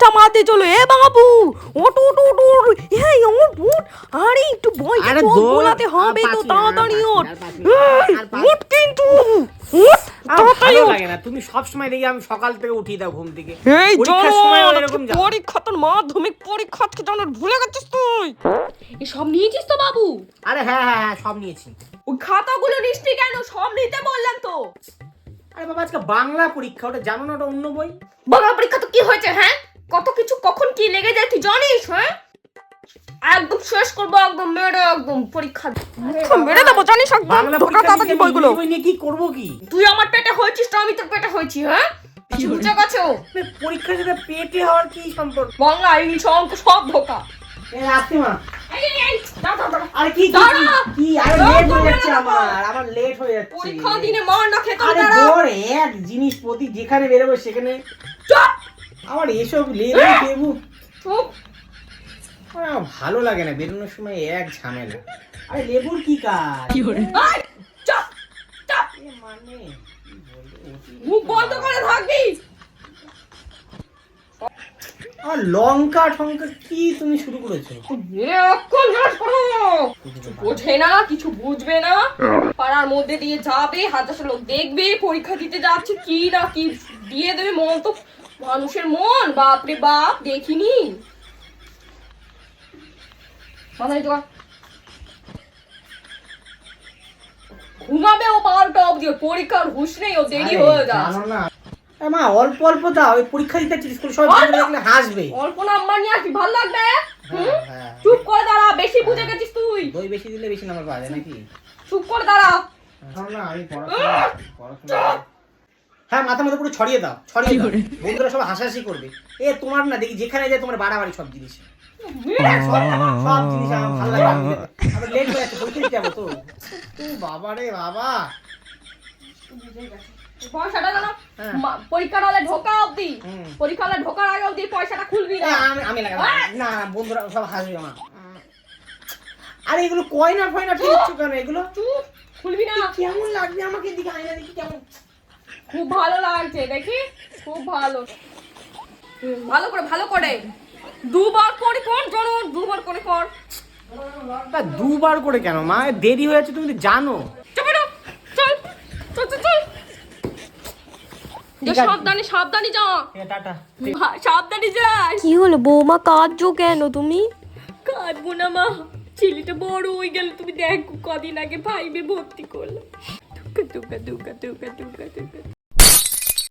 পাঁচটা মারতে চলো। এ বাবু ওট ওট ওট ওট, এই ওট ওট, আরে একটু বই চোখ গোলাতে হবে তো, তাড়াতাড়ি ওঠ। ওঠ কিন্তু ওঠ, তাড়াতাড়ি ভালো ওঠ। লাগে না, তুমি সব সময় দেখি আমি সকাল থেকে উঠি দাও ঘুম থেকে। এই পরীক্ষার চলো, সময় এরকম যাও। পরীক্ষা তোর মাধ্যমিক পরীক্ষা থেকে জানার ভুলে গেছিস তুই। সব নিয়েছিস তো বাবু? আরে হ্যাঁ হ্যাঁ হ্যাঁ, সব নিয়েছি। ওই খাতাগুলো নিসনি কেন? সব নিতে বললাম তো। আরে বাবা, আজকে বাংলা পরীক্ষা, ওটা জানো না? ওটা অন্য বই। বাংলা পরীক্ষা তো কি হয়েছে? হ্যাঁ, কত কিছু কখন কি লেগে যায় তুই জানিস? হ্যাঁ, একদম শেষ করবো, একদম মেরে, একদম পরীক্ষা মেরে দেবো জানিস, একদম বাংলা ঢোকা পরীক্ষা তাড়াতাড়ি দিতে বইগুলো। বই নিয়ে কি করবো কি? তুই আমার পেটে হয়েছিস তো আমি তোর পেটে হয়েছি। হ্যাঁ, কিছু বুঝে গেছো? পরীক্ষার সাথে পেটে হওয়ার কি সম্পর্ক? বাংলা ইংলিশ অঙ্ক সব ধোকা। এই আসতে মা। এই, দাঁড়া, দাঁড়া। আরে কি কি দাঁড়া। কি আরে লেট হয়ে যাচ্ছে, আমার লেট হয়ে যাচ্ছে। পরীক্ষা দিনে মার না খেতাম। আরে দাঁড়া। তোর এক জিনিস প্রতি যেখানে বেরোবো সেখানে চুপ আমার এসব লেবু টেবু চুপ। আমার ভালো লাগে না, বেরোনোর সময় এক ঝামেলা। আরে লেবুর কি কাজ? এই, চুপ চুপ। মানে মুখ বন্ধ করে থাকবি। আর লঙ্কা ঠঙ্কা কি তুমি শুরু করেছো? এখন নাচ করো। কিছু বোঝে না, কিছু বুঝবে না। পাড়ার মধ্যে দিয়ে যাবে, হাজার লোক দেখবে পরীক্ষা দিতে যাচ্ছে কি না কি দিয়ে দেবে। মন তো মানুষের মন, বাপরে বাপ, দেখিনি। মাথায় জোগাড়। ঘুমাবে ও 12টা অবধি, পরীক্ষার হুঁশ নেই, ও দেরি হয়ে যায়। জানো না এ মা, অল্প অল্প দাও, ওই পরীক্ষা দিতে যাচ্ছিস স্কুলে সবাই বন্ধু দেখলে হাসবে। অল্প নাম্বার নিয়ে আর কি ভালো লাগবে? হ্যাঁ, হ্যাঁ। চুপ করে দাঁড়া, বেশি বুঝে গেছিস তুই। দই বেশি দিলে বেশি নাম্বার পাওয়া যায় নাকি? চুপ করে দাঁড়া। জানো না আমি পড়াশোনা হ্যাঁ, মাথা মধ্যে পুরো ছড়িয়ে দাও, ছড়িয়ে দাও। বন্ধুরা সব হাসাহাসি করবে। এ তোমার না দেখি যেখানে যায় তোমার বাড়াবাড়ি সব জিনিস। সব জিনিস আমার ভালো লাগে। আমি লেট হয়ে যাচ্ছে, পরীক্ষা দিতে যাবো তো। ও বাবা রে বাবা। পয়সাটা জানো হ্যাঁ। পরীক্ষার হলে ঢোকা অবধি, হুম। পরীক্ষা হলে ঢোকার আগে অবধি পয়সাটা খুলবি না। আমি লাগাবো না, বন্ধুরা সব হাসবে আমার। আরে এগুলো কয়না ফয়না ফেলছো কেন? এগুলো চুপ, খুলবি না। কেমন লাগবে আমাকে? দিকে আয়না দেখি কেমন। খুব ভালো লাগছে, দেখি খুব ভালো। ভালো করে ভালো করে দুবার করে কর, জানো, দুবার করে কর। তা দুবার করে কেন মা? দেরি হয়ে যাচ্ছে, তুমি তো জানো। চল বেরো, চল চল চল চল। যা, সাবধানে সাবধানে যা। টাটা। সাবধানে যাস। কি হলো বৌমা, কাঁদছো কেন তুমি? কাঁদবো না মা, ছেলেটা বড় হয়ে গেল। তুমি দেখো কদিন আগে 5 ভর্তি করলো। টুকা টুকা টুকা টুকা টুকা টুকা।